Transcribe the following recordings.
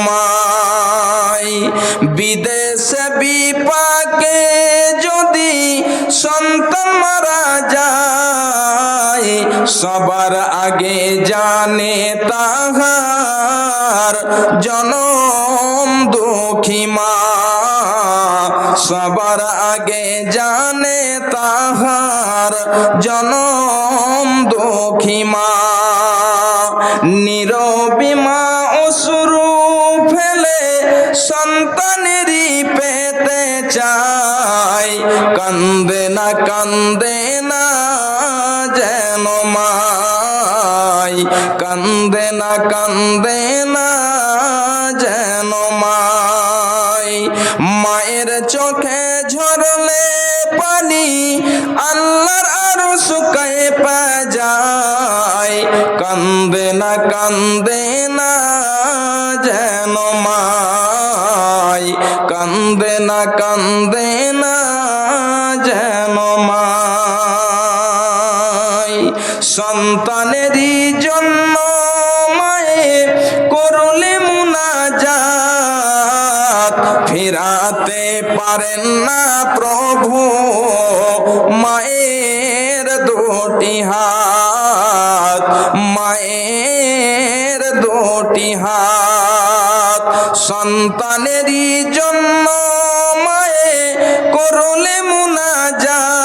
মাই। বিদেশে বিপাকে যদি সন্তান মারা যায়, সবার আগে জানে তাহার জনম দুঃখী মা। সবার আগে জানে তাহার জনম দুঃখী মা। নীরবী মা অশ্রু ফেলে সন্তানেরই পেতে চায়, কান্দে না যেন মাই। কান্দে না যেন মাই। মায়ের চোখে ঝরলে পানি আল্লাহর আরশ কাঁপে যায়, কান্দে না যেন মাই। কান্দে না যেন মাই। সন্তানেরই জন্য মায়ে করলে মুনাজাত, ফেরাতে পারেন না প্রভু মায়ের দুটি হাত। মায়ের দুটি হাত। সন্তানেরই জন্য মায়ে করলে মুনাজাত,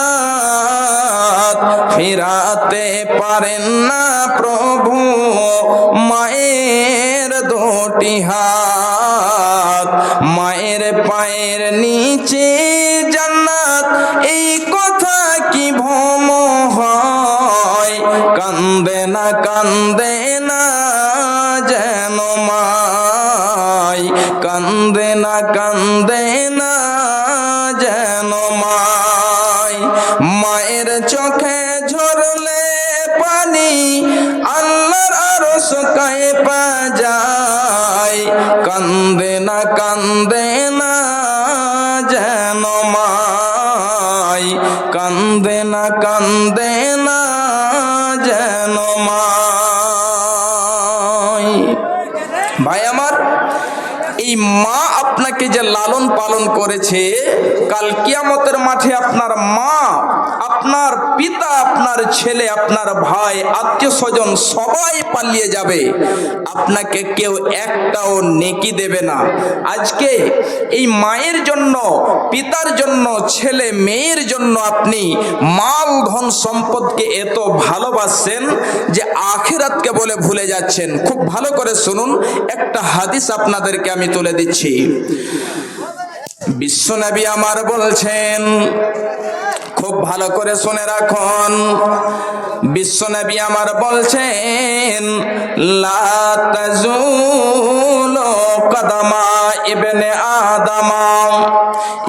ফেরাতে পারেন না প্রভু মায়ের দুটি হাত। মায়ের পায়ের নিচে জান্নাত, এই কথা কি ভ্রম হয়? কান্দে না যেন মাই। কান্দে না যেন মাই। মায়ের চোখে ঝরলে পানি আল্লাহর আরশ কাঁপে যায়, কান্দে না যেন মাই। কান্দে না যেন মাই। ভাই আমার, এই মা আপনাকে যে লালন পালন করেছে, কাল কিয়ামতের মাঠে আপনার মা, আপনার পিতা, আপনার ছেলে, আপনার ভাই, আত্মীয় স্বজন সবাই পালিয়ে যাবে, আপনাকে কেউ একটাও নেকি দেবে না। আজকে এই মায়ের জন্য, পিতার জন্য, ছেলে মেয়ের জন্য আপনি মাল ধন সম্পদকে এত ভালোবাসেন যে আখিরাতকে বলে ভুলে যাচ্ছেন। খুব ভালো করে শুনুন, একটা হাদিস আপনাদেরকে আমি তুলে দিচ্ছি। বিশ্বনবী আমার বলছেন, খুব ভালো করে শুনে রাখুন। বিশ্বনবী আমার বলছেন, লা তাজুলু কদমা ইবনে আদম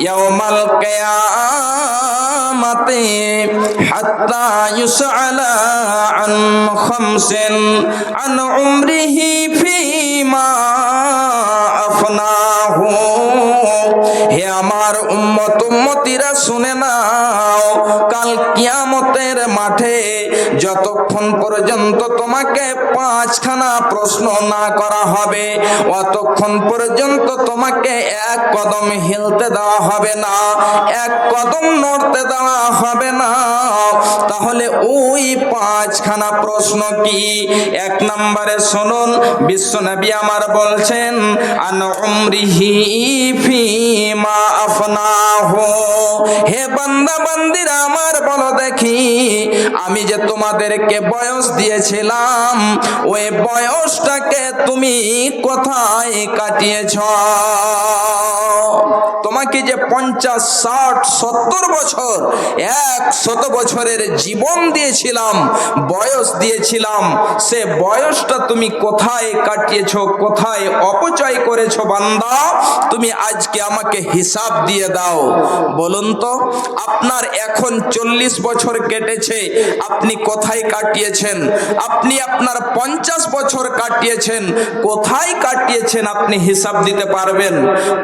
ইয়াউমাল কিয়ামাতি হাত্তা ইউসআলা আন খামসিন আন উমরিহি ফীমা আফনাহু। হে আমার উম্মত, উম্মতিরা শুনে নাও, কাল কিয়ামতের মাঠে যতক্ষণ পর্যন্ত তোমাকে পাঁচখানা প্রশ্ন না করা হবে, অতক্ষণ পর্যন্ত তোমাকে এক কদম হিলতে দেওয়া হবে না, এক কদম নড়তে দেওয়া হবে না। তাহলে ওই পাঁচখানা প্রশ্ন কি? এক নম্বরে শুনুন, বিশ্বনবী আমার বলছেন, আন উমরিহি ফীমা আফনাহু। হে বান্দা বান্দিরা আমার, বলো দেখি, আমি যে তোমাদেরকে বয়স দিয়েছিলাম, ওই বয়সটাকে তুমি কোথায় কাটিয়েছ? তোমাকে যে 50, 60, 70 বছর, 100 বছরের জীবন দিয়েছিলাম, বয়স দিয়েছিলাম, সে বয়সটা তুমি কোথায় কাটিয়েছো, কোথায় অপচয় করেছো? বান্দা, তুমি আজকে আমাকে হিসাব দিয়ে দাও। বলুন তো, আপনার এখন 40 বছর কেটেছে, আপনি কোথায় কাটিয়েছেন? আপনি আপনার 50 বছর কাটিয়েছেন, কোথায় কাটিয়েছেন? আপনি হিসাব দিতে পারবেন?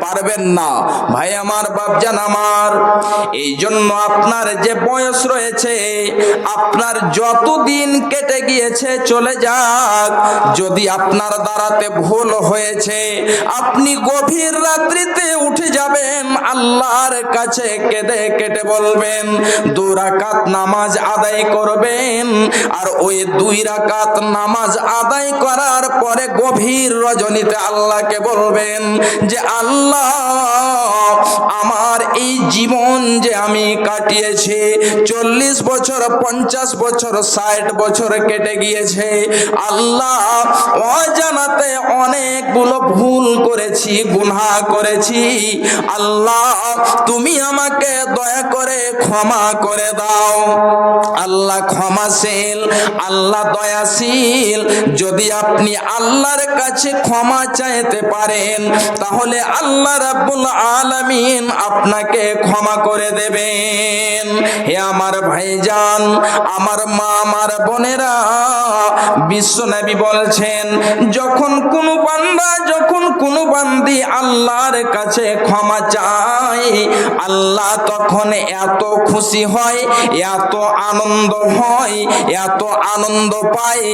পারবেন না। ভাই ভাই আমার, বাপজান আমার, এই জন্য আপনার যে বয়স রয়েছে, আপনার যতদিন কেটে গিয়েছে চলে যাক, যদি আপনার দ্বারাতে ভুল হয়েছে, আপনি গভীর রাত্রিতে উঠে যাবেন, আল্লাহর কাছে কেঁদে কেটে বলবেন, 2 রাকাত নামাজ আদায় করবেন। আর ওই 2 রাকাত নামাজ আদায় করার পরে গভীর রজনীতে আল্লাহকে বলবেন যে আল্লাহ, আমার এই জীবন যে আমি কাটিয়েছি, 40 বছর, 50 বছর, 60 বছর কেটে গিয়েছে, আল্লাহ অজানাতে অনেকগুলো ভুল করেছি, গুনাহ করেছি, আল্লাহ তুমি আমাকে দয়া করে ক্ষমা করে দাও। আল্লাহ ক্ষমাশীল, আল্লাহ দয়াশীল। যদি আপনি আল্লাহর কাছে ক্ষমা চাইতে পারেন, তাহলে আল্লাহ রাব্বুল আলামিন আপনাকে ক্ষমা করে দেবেন। হে আমার ভাইজান, আমার মা, আমার বোনেরা, বিশ্বনবী বলছেন, যখন কোনো বান্দা, যখন কোনো বান্দি আল্লাহর কাছে ক্ষমা চায়, আল্লাহ তখন এত খুশি হয়, এত আনন্দ হয়, এত আনন্দ পায়।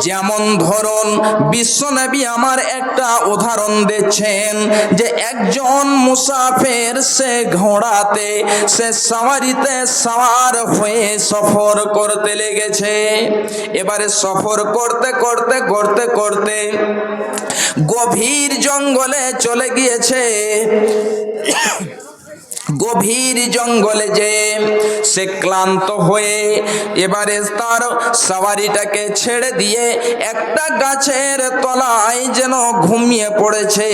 যেমন ধরুন, বিশ্বনবী আমার একটা উদাহরণ দিচ্ছেন যে একজন মুসাফির, সে ঘোড়াতে, সে সাওয়ারিতে সাওয়ার হয়ে সফর করতে লেগেছে। এবারে সফর করতে করতে করতে করতে গভীর জঙ্গলে চলে গিয়েছে। গভীর জঙ্গলে যে সে ক্লান্ত হয়ে এবারে তার সাওয়ারিটাকে ছেড়ে দিয়ে একটা গাছের তলায় যেন ঘুমিয়ে পড়েছে।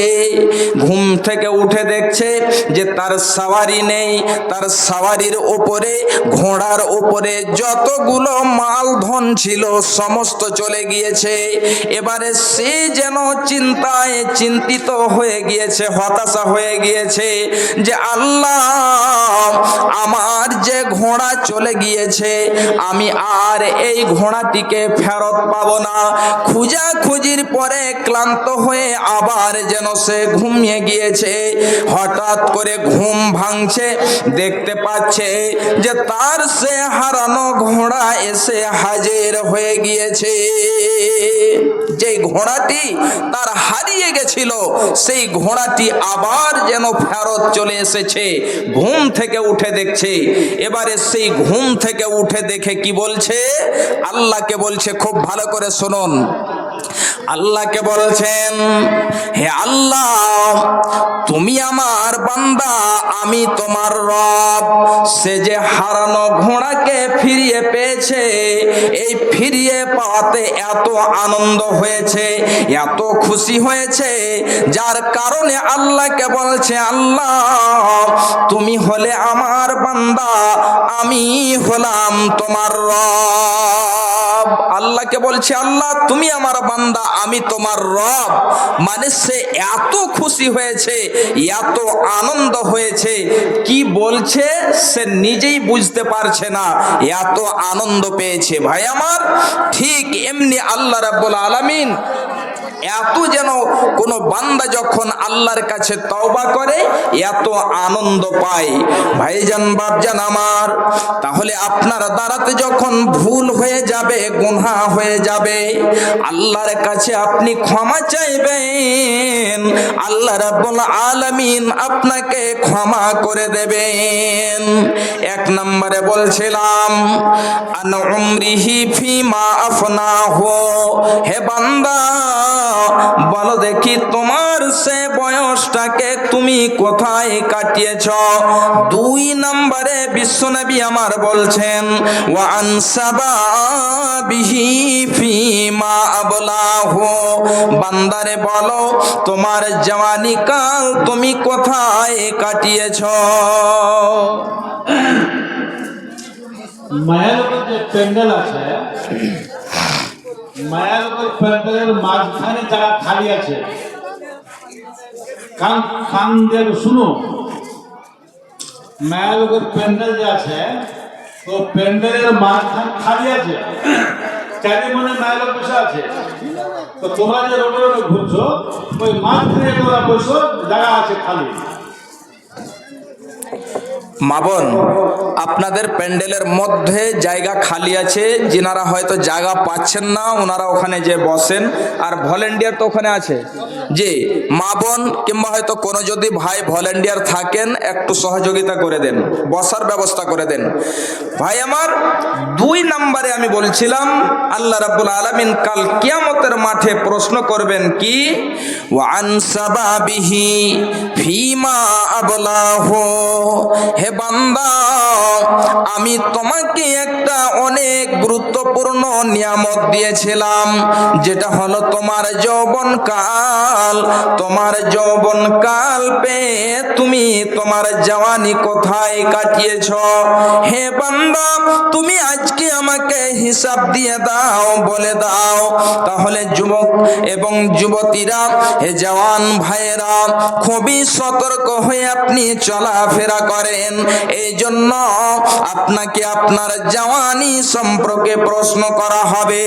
ঘুম থেকে উঠে দেখছে যে তার সাওয়ারি নেই, তার সাওয়ারির উপরে, ঘোড়ার উপরে যতগুলো মালধন ছিল সমস্ত চলে গিয়েছে। এবারে সে যেন চিন্তায় চিন্তিত হয়ে গিয়েছে, হতাশা হয়ে গিয়েছে যে আল্লাহ, আমার যে ঘোড়া চলে গিয়েছে, আমি আর এই ঘোড়াটিকে ফেরত পাবো না। খুঁজাখুঁজির পরে ক্লান্ত হয়ে আবার যেন সে ঘুমিয়ে গিয়েছে। হঠাৎ করে ঘুম ভাঙছে, দেখতে পাচ্ছে যে তার সে হারানো ঘোড়া এসে হাজির হয়ে গিয়েছে। যে ঘোড়াটি তার হারিয়ে গেছিল, সেই ঘোড়াটি আবার যেন ফেরত চলে এসেছে। ঘুম থেকে উঠে দেখছে। এবারে সেই ঘুম থেকে উঠে দেখে কি বলছে? আল্লাহকে বলছে, খুব ভালো করে শুনুন। আল্লাহকে বলছেন, হে আল্লাহ, তুমি আমার বান্দা, আমি তোমার রব। সে যে হারানো ঘোড়াকে ফিরিয়ে পেয়েছে, এই ফিরিয়ে পাওয়াতে এত আনন্দ হয়েছে, এত খুশি হয়েছে, যার কারণে আল্লাহকে বলছে, আল্লাহ তুমি হলে আমার বান্দা, আমি হলাম তোমার রব। আল্লাহকে বলছে, আল্লাহ তুমি আমার বান্দা, আমি তোমার রব। মানে সে এত খুশি হয়েছে, এত আনন্দ হয়েছে, কি বলছে সে নিজেই বুঝতে পারছে না, এত আনন্দ পেয়েছে। ভাই আমার, ঠিক এমনি আল্লাহ রাব্বুল আলামিন এত যেন কোন বান্দা যখন আল্লাহর কাছে তওবা করে এত আনন্দ পায়। ভাইজান, বাপজান আমার, তাহলে আপনার দ্বারাতে যখন ভুল হয়ে যাবে, গুনাহ হয়ে যাবে, আল্লাহর কাছে আপনি ক্ষমা চাইবেন, আল্লাহ রাব্বুল আলামিন আপনাকে ক্ষমা করে দেবেন। 1 নম্বরে বলছিলাম, আন উমরিহি ফিমা আফনাহু। হে বান্দা, বলো দেখি তোমার সে বয়সটাকে তুমি কোথায় কাটিয়েছ? 2 নম্বরে বিশ্বনবী আমার বলছেন, ওয়া আন সাবাবিহি ফিমা আবলাহু। বান্দারে বলো তোমার জওয়ানি কাল তুমি কোথায় কাটিয়েছ? মায়ের যে প্যান্ডেল আছে, মায়ের প্যান্ডেলের মাঝখানে জায়গা খালি আছে। কান দিয়ে শুনো, মায়ের প্যান্ডেল যে আছে, তো প্যান্ডেলের মাঝখান খালি আছে, চারি মনে মায়ের বসে আছে। তো তোমরা যে রোডে রোডে ঘুরছো, ওই মাঝখানে তোমরা বসো, জায়গা আছে খালি। মা বোন, আপনাদের প্যান্ডেলের মধ্যে জায়গা খালি আছে, যিনারা হয়তো জায়গা পাচ্ছেন না ওনারা ওখানে যে বসেন, আর ভলেন্টিয়ার তো ওখানে আছে। জি মা বোন কিংবা হয়তো কোনো যদি ভাই ভলেন্টিয়ার থাকেন একটু সহযোগিতা করে দেন, বসার ব্যবস্থা করে দেন। ভাই আমার, 2 নম্বরে আমি বলছিলাম আল্লাহ রাব্বুল আলামিন কাল কিয়ামতের মাঠে প্রশ্ন করবেন কি, ওয়ান সাবাবিহি ফিমা আবলাহু, হে বান্দা আমি তোমাকে একটা অনেক গুরুত্বপূর্ণ নিয়ামত দিয়েছিলাম, যেটা হলো তোমার যৌবনকাল। তোমার যৌবনকাল পেয়ে তুমি তোমার জওয়ানি কোথায় কাটিয়েছ? হে বান্দা তুমি আজকে আমাকে হিসাব দিয়ে দাও, বলে দাও। তাহলে যুবক এবং যুবতীরা, হে জওয়ান ভাইয়েরা, খুবই সতর্ক হয়ে আপনি চলাফেরা করেন। এই জন্য আপনাকে আপনার জওয়ানি সম্পর্কে প্রশ্ন করা হবে।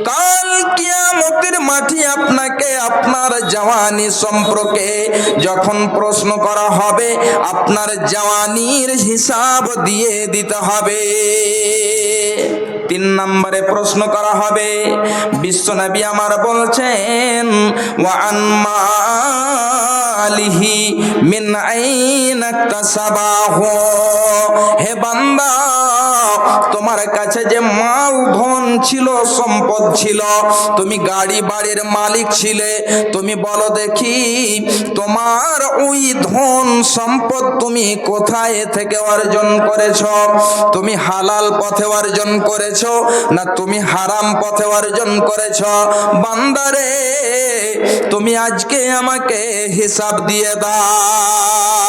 কাল কিয়ামতের মাঠে আপনাকে আপনার জওয়ানি সম্পর্কে যখন প্রশ্ন করা হবে, আপনার জওয়ানির হিসাব দিয়ে দিতে হবে। 3 নম্বরে প্রশ্ন করা হবে, বিশ্বনবী আমার বলছেন, ওয়া আন মালিহি মিন আইনা ইকতাসাবাহু, হে বান্দা তোমার কাছে যে মাল ধন ছিল, সম্পদ ছিল, তুমি গাড়ি বাড়ির মালিক ছিলে, তুমি বলো দেখি তোমার ওই ধন সম্পদ তুমি কোথায় থেকে অর্জন করেছ? তুমি হালাল পথে অর্জন করেছ না তুমি হারাম পথে অর্জন করেছ? বান্দারে তুমি আজকে আমাকে হিসাব দিয়ে দাও।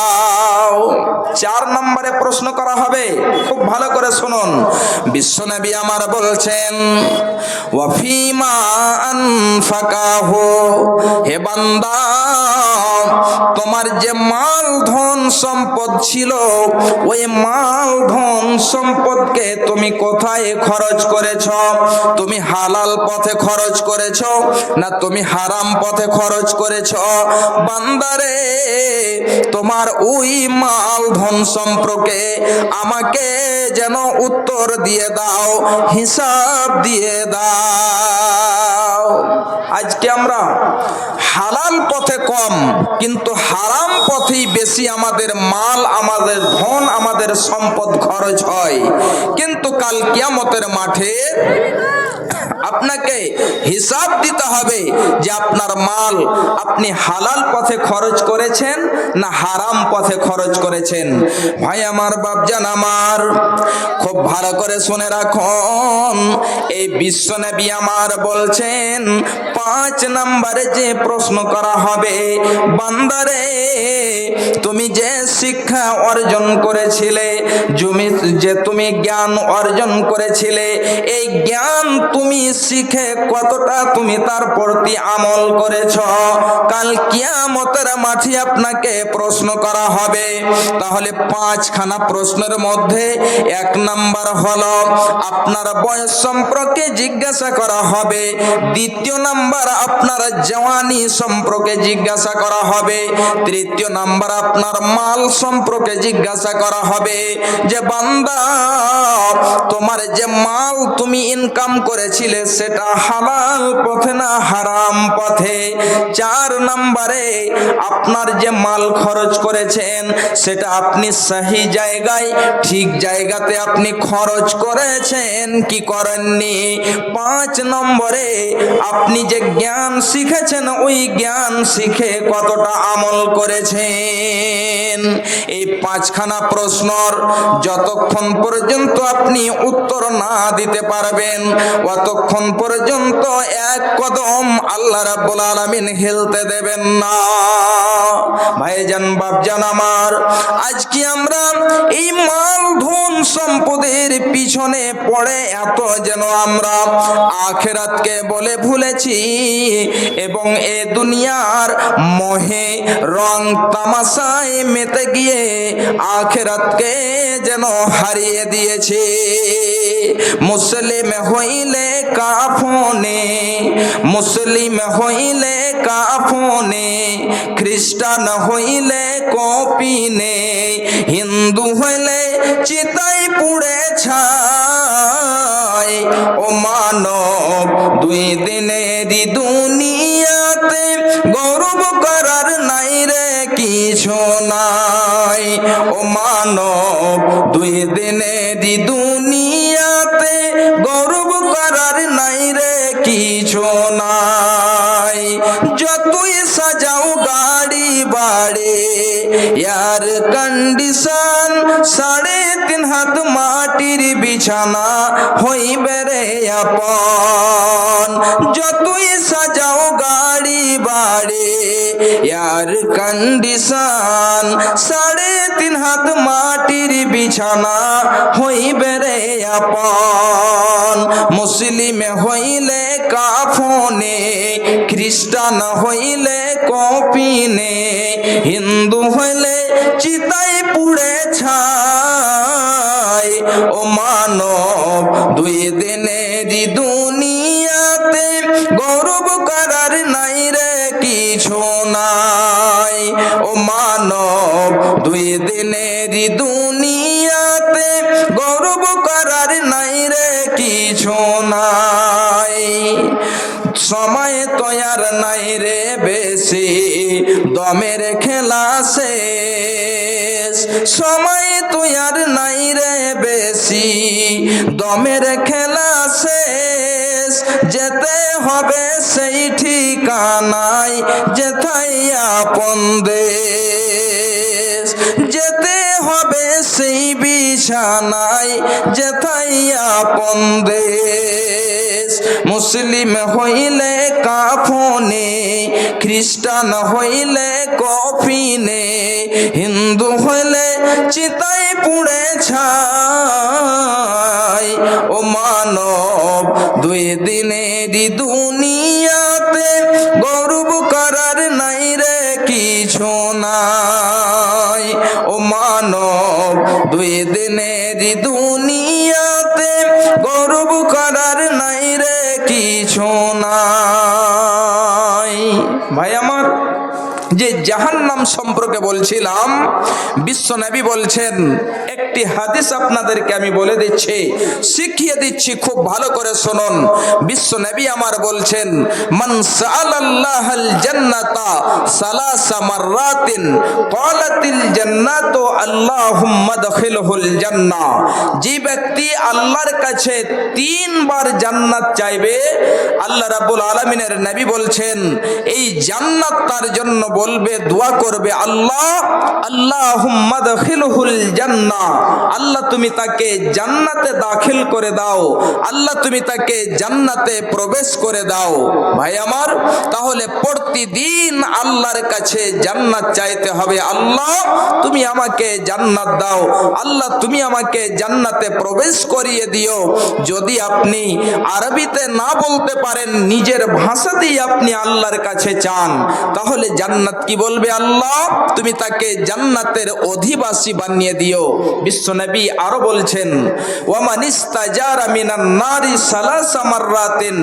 4 নম্বরে প্রশ্ন করা হবে, খুব ভালো করে শুনুন। বিশ্বনবী আমার বলছেন, ওয়া ফিমা আনফাকাহু, হে বান্দা তোমার যে মাল ধন সম্পদ ছিল, ওই মাল ধন সম্পদকে তুমি কোথায় খরচ করেছ? তুমি হালাল পথে খরচ করেছ না তুমি হারাম পথে খরচ করেছ? বান্দারে তোমার ওই মাল ধন সম্পর্কে আমাকে যেন উত্তর দিয়ে দাও, হিসাব দিয়ে দাও। আজকে আমরা হালাল পথে কম কিন্তু হারাম পথেই বেশি আমাদের মাল, আমাদের ধন, আমাদের সম্পদ খরচ হয়। কিন্তু কাল কিয়ামতের মাঠে আপনাকে হিসাব দিতে হবে যে আপনার মাল আপনি হালাল পথে খরচ করেছেন না হারাম পথে খরচ করেছেন। ভাই আমার, বাপজান আমার, খুব ভালো করে শুনে রাখুন। এই বিশ্বনবী আমার বলছেন 5 নম্বরে যে প্রশ্ন করা হবে, বান্দারে তুমি যে শিক্ষা অর্জন করেছিলে, যে তুমি জ্ঞান অর্জন করেছিলে, এই জ্ঞান তুমি শিখে কতটা তুমি তার প্রতি আমল করেছ? কাল কিয়ামতের মাঠে আপনাকে প্রশ্ন করা হবে। তাহলে 5খানা প্রশ্নের মধ্যে 1 নাম্বার হলো আপনার বয়স সম্পর্কে জিজ্ঞাসা করা হবে। 2য় নাম্বার আপনার জওয়ানি সম্পর্কে জিজ্ঞাসা করা হবে। 3য় নাম্বার আপনার মাল সম্পর্কে জিজ্ঞাসা করা হবে যে বান্দা তোমার যে মাল তুমি ইনকাম করেছিলে সেটা হালাল পথে না হারাম পথে? 4 নম্বরে আপনার যে মাল খরচ করেছেন সেটা আপনি সহি জায়গায়, ঠিক জায়গাতে আপনি খরচ করেছেন কি করেননি? 5 নম্বরে আপনি যে জ্ঞান শিখেছেন ওই জ্ঞান শিখে কতটা আমল করেছেন? এই 5খানা প্রশ্নর যতক্ষণ পর্যন্ত আপনি উত্তর না দিতে পারবেন ততক্ষণ পর্যন্ত 1 কদম আল্লাহ রাব্বুল আলামিন হেলতে দেবেন না। ভাইজান, বাপজান আমার, আজকে আমরা এই মাল ধন সম্পদের পিছনে পড়ে এত যেন আমরা আখিরাতকে বলে ভুলেছি এবং এ দুনিয়ার মোহে রং তামাশায় মেতে গিয়ে আখিরাতকে যেন হারিয়ে দিয়েছে। মুসলিম হইলে কাফনে, মুসলিম হইলে কাফনে, খ্রিস্টান হইলে কপিনে, হিন্দু হইলে চিতাই পুড়ে ছাই। ও মানব দুই দিনেরই দুনিয়াতে গৌরব করার নাই রে কিছু নাই। ও মানব দুই দিনেরই দুনিয়াতে গৌরব করার নাই রে কিছু নাই। যতই সাজাও গাড়ি বাড়ে এয়ার কন্ডিশন, 3.5 হাত মাটির বিছানা হইবে রে আপন। যতই সাজাও গাড়ি বাড়ে এয়ার কন্ডিশন, 3.5 হাত মাটির বিছানা হইবে রে আপন। মুসলিম হইলে কাফনে, খ্রিস্টান হইলে কপিনে, হিন্দু হইলে চিতাই পুড়ে ছাই। ও মানব দুই দিনেরই দুনিয়াতে গৌরব করার নাই রে কিছু নাই। ও মানব দুই দিনেরই দুনিয়াতে গৌরব করার নাই রে কিছু নাই। সময় তো আর নাই রে বেশি, দমের খেলা শেষ। সময় তো আর নাই রে বেশি, দমের খেলা শেষ। যেতে হবে সেই ঠিকানায় যেথায় আপন দেশ। যেতে হবে সেই বিছানায় যেথায় আপন দেশ। মুসলিম হইলে কাফনে, খ্রিস্টান হইলে কফিনে, হিন্দু হইলে চিতাই পুড়ে ছাই। ও মানব দুই দিনেরই দুনিয়াতে গৌরব করার নাই রে কিছু নাই। ও মানব দুই দিনেরই দুনিয়াতে গৌরব করার নাই রে কিছু নাই। ভাই আমার, যে জাহান্নাম সম্পর্কে বলছিলাম, বিশ্বনবী বলছেন, একটি হাদিস আপনাদেরকে আমি বলে দিচ্ছি, শিখিয়ে দিচ্ছি, খুব ভালো করে শুনুন। বিশ্বনবী আমার বলছেন, মান সাআলাল্লাহাল জান্নাতা সালাসা মাররাতিন ক্বালাতিল জান্নাতু আল্লাহুম্মা আদখিলহুল জান্নাহ। যে ব্যক্তি আল্লাহর কাছে 3 বার জান্নাত চাইবে, আল্লাহ রাব্বুল আলামিনের নবী বলছেন, এই জান্নাত তার জন্য বলবে, দোয়া করবে, আল্লাহ আল্লাহুম্মা আদখিলহুল জান্নাহ, আল্লাহ তুমি তাকে জান্নাতে দাখিল করে দাও, আল্লাহ তুমি তাকে জান্নাতে প্রবেশ করে দাও। ভাই আমার, তাহলে প্রতিদিন আল্লাহর কাছে জান্নাত চাইতে হবে। আল্লাহ তুমি আমাকে জান্নাত দাও, আল্লাহ তুমি আমাকে জান্নাতে প্রবেশ করিয়ে দিও। যদি আপনি আরবিতে না বলতে পারেন, নিজের ভাষাতেই আপনি আল্লাহর কাছে চান, তাহলে জান্নাত কি বলবে, আল্লাহ তুমি তাকে জান্নাতের অধিবাসী বানিয়ে দিও। বিশ্বনবী আরো বলছেন, ওয়ামান ইস্তাজারা মিনান নারি সালাসা মাররাতিন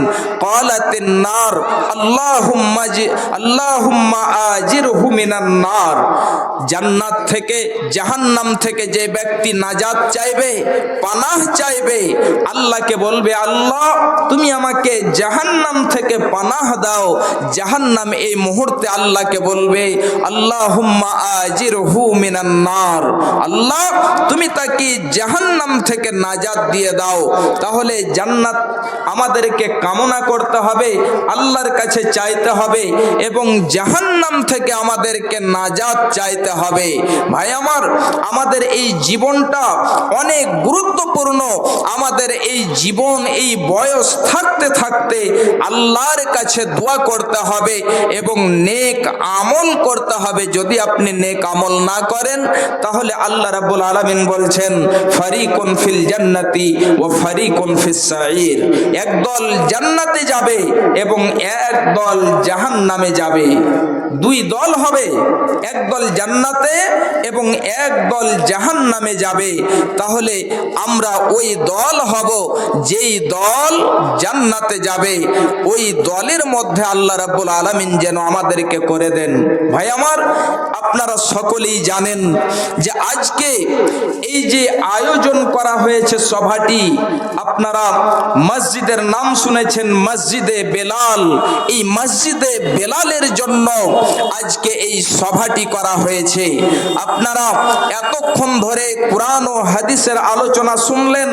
ক্বালাতিন নার আল্লাহুম্মা আজিরহু মিনান নার। জান্নাত থেকে, জাহান্নাম থেকে যে ব্যক্তি নাজাত চাইবে, পানাহ চাইবে, আল্লাহকে বলবে, আল্লাহ তুমি আমাকে জাহান্নাম থেকে পানাহ দাও। জাহান্নাম এই মুহূর্তে আল্লাহকে বলবে, আল্লাহুম্মা আজিরহু মিনান নার, আল্লাহ তুমি তাকে জাহান্নাম থেকে নাজাত দিয়ে দাও। তাহলে জান্নাত আমাদেরকে কামনা করতে হবে, আল্লাহর কাছে চাইতে হবে, এবং জাহান্নাম থেকে আমাদেরকে নাজাত চাইতে হবে। ভাই আমার, আমাদের এই জীবনটা অনেক গুরুত্বপূর্ণ। আমাদের এই জীবন, এই বয়স থাকতে থাকতে আল্লাহর কাছে দোয়া করতে হবে এবং নেক আমল করতে হবে। যদি আপনি নেক আমল না করেন, তাহলে আল্লাহ রাব্বুল আলামিন বলছেন, ফারিকুন ফিল জান্নাতি ওয়া ফারিকুন ফিস সাঈর। একদল জান্নাতে যাবে এবং একদল জাহান্নামে যাবে। দুই দল হবে, এক দল জান্নাতে এবং এক দল জাহান্নামে যাবে। তাহলে আমরা ওই দল হব যেই দল জান্নাতে যাবে। ওই দলের মধ্যে আল্লাহ রাব্বুল আলামিন যেন আমাদেরকে করে দেন। ভাই আমার, আপনারা সকলেই জানেন যে আজকে এই যে আয়োজন করা হয়েছে সভাটি, আপনারা মসজিদের নাম শুনেছেন, মসজিদে বেলাল। এই মসজিদে বেলালের জন্য আজকে এই সভাটি করা হয়েছে। আপনারা এতক্ষণ ধরে কোরআন ও হাদিসের আলোচনা শুনলেন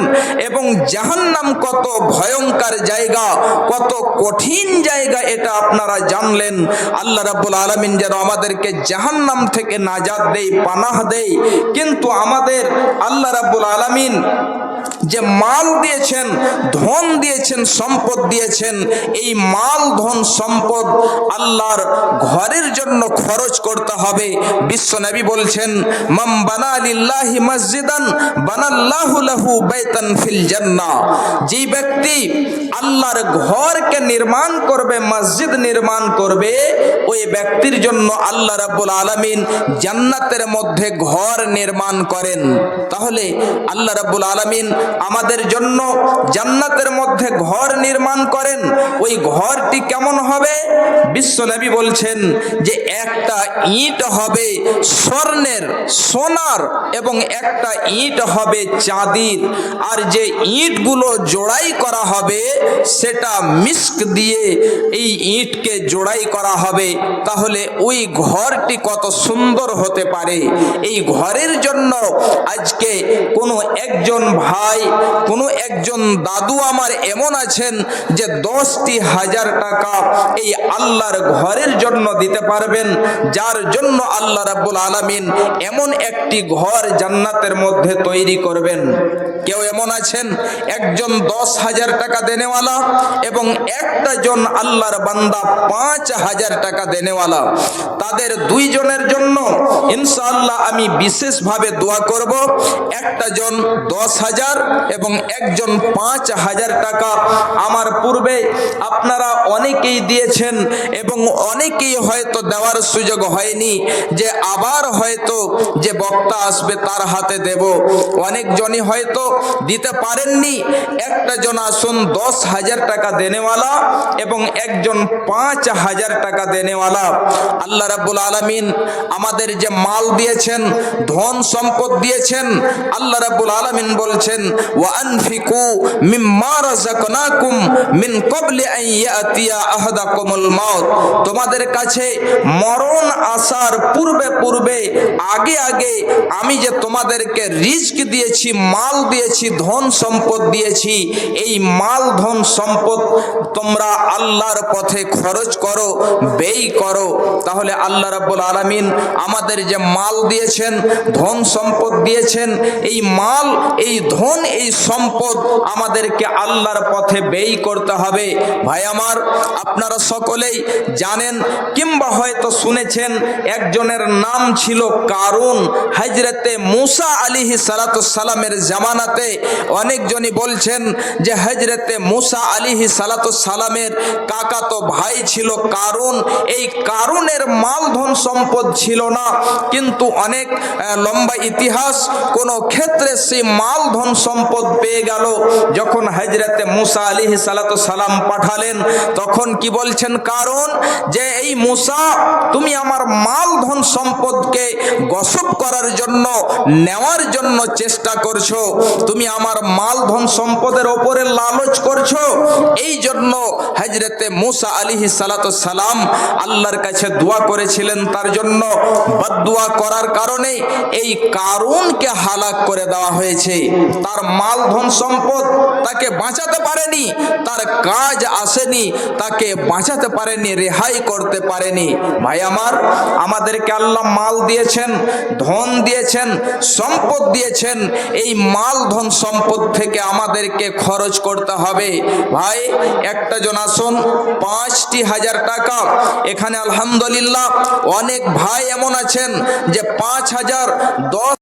এবং জাহান্নাম কত ভয়ঙ্কর জায়গা, কত কঠিন জায়গা এটা আপনারা জানলেন। আল্লাহ রাব্বুল আলামিন যেন আমাদেরকে জাহান্নাম থেকে নাজাত দেয়, পানাহ দেয়। কিন্তু আমাদের আল্লাহ রাব্বুল আলামিন যে মাল দিয়েছেন, ধন দিয়েছেন, সম্পদ দিয়েছেন, এই মাল ধন সম্পদ আল্লাহর ঘরের জন্য খরচ করতে হবে। বিশ্বনবী বলছেন, মান বানা লিল্লাহি মসজিদান বানাল্লাহু লাহু বাইতান ফিল জান্নাহ। যেই ব্যক্তি আল্লাহর ঘরকে নির্মাণ করবে, মসজিদ নির্মাণ করবে, ওই ব্যক্তির জন্য আল্লাহ রাব্বুল আলামিন জান্নাতের মধ্যে ঘর নির্মাণ করেন। তাহলে আল্লাহ রাব্বুল আলামিন আমাদের জন্য জান্নাতের মধ্যে ঘর নির্মাণ করেন। ওই ঘরটি কেমন হবে? বিশ্বনবী বলছেন যে একটা ইট হবে স্বর্ণের, সোনার, এবং একটা ইট হবে চাঁদির। আর যে ইটগুলো জোড়াই করা হবে সেটা মিস্ক দিয়ে এই ইটকে জোড়াই করা হবে। তাহলে ওই ঘরটি কত সুন্দর হতে পারে। এই ঘরের জন্য আজকে কোনো একজন ভাই, কোনো একজন দাদু আমার এমন আছেন যে 10,000 টাকা এই আল্লাহর ঘরের জন্য দিতে পারবেন, যার জন্য আল্লাহ রাব্বুল আলামিন এমন একটি ঘর জান্নাতের মধ্যে তৈরি করবেন। কেউ এমন আছেন একজন 10,000 টাকা দেনেওয়ালা এবং একটা জন আল্লাহর বান্দা 5,000 টাকা দেনেওয়ালা। তাদের দুইজনের জন্য ইনশাআল্লাহ আমি বিশেষভাবে দোয়া করব। একটা জন 10,000 এবং একজন 5,000 টাকা। আমার পূর্বে আপনারা অনেকেই দিয়েছেন এবং অনেকেই হয়তো দেওয়ার সুযোগ হয়নি, যে আবার হয়তো যে বক্তা আসবে তার হাতে দেব। অনেকজনই হয়তো দিতে পারেননি। একটা জন আসুন 10,000 টাকা দেনেওয়ালা এবং একজন 5,000 টাকা দেনেওয়ালা। আল্লাহ রাব্বুল আলামিন আমাদের যে মাল দিয়েছেন, ধন সম্পদ দিয়েছেন, আল্লাহ রাব্বুল আলামিন বলছেন, ওয়া আনফিকু মিম্মা রাযাকনাকুম মিন ক্বাবলি আন ইয়াতিয়া আহাদাকুমুল মাউত। তোমাদের কাছে মরণ আসার পূর্বে পূর্বে, আগে আগে আমি যে তোমাদেরকে রিজক দিয়েছি, মাল দিয়েছি, ধন সম্পদ দিয়েছি, এই মাল ধন সম্পদ তোমরা আল্লাহর পথে খরচ করো, ব্যয় করো। তাহলে আল্লাহ রাব্বুল আলামিন আমাদের যে মাল দিয়েছেন, ধন সম্পদ দিয়েছেন, এই মাল, এই ধন, এই সম্পদ আমাদেরকে আল্লাহর পথে ব্যয় করতে হবে। ভাই আমার, আপনারা সকলেই জানেন কিংবা হয়তো শুনেছেন, একজনের নাম ছিল কারুন। হযরতে মূসা আলাইহিস সালাতু সালামের জামানাতে অনেকজনই বলছেন যে হযরতে মূসা আলাইহিস সালাতু সালামের কাকাতো ভাই ছিল কারুন। এই কারুনের মাল ধন সম্পদ ছিল না, কিন্তু অনেক লম্বা ইতিহাস, কোন ক্ষেত্রে সেই মাল ধন সম্পদ পেয়ে গেল। যখন হযরতে মূসা আলাইহিস সালাতু সালাম পাঠালেন, তখন কি বলছেন কারুন, যে এই মূসা, তুমি আমার মাল ধন সম্পদকে গসব করার জন্য, নেওয়ার জন্য চেষ্টা করছো, তুমি আমার মাল ধন সম্পদের ওপরে লালচ করছো। এই জন্য হযরতে মূসা আলাইহিস সালাতু সালাম আল্লাহর কাছে দোয়া করেছিলেন। তার জন্য বদদুয়া করার কারণে এই কারুনকে হালাক করে দেওয়া হয়েছে। তার মাল ধন সম্পদ তাকে বাঁচাতে পারেনি, তার কাজ আসেনি, তাকে বাঁচাতে পারেনি, রেহাই করতে পারেনি। ভাই আমার, আমাদেরকে আল্লাহ মাল দিয়েছেন, ধন দিয়েছেন, সম্পদ দিয়েছেন। এই মাল ধন সম্পদ থেকে আমাদেরকে খরচ করতে হবে। ভাই, একটা জন আসুন 5,000 টাকা। এখানে আলহামদুলিল্লাহ অনেক ভাই এমন আছেন যে 5,000, 10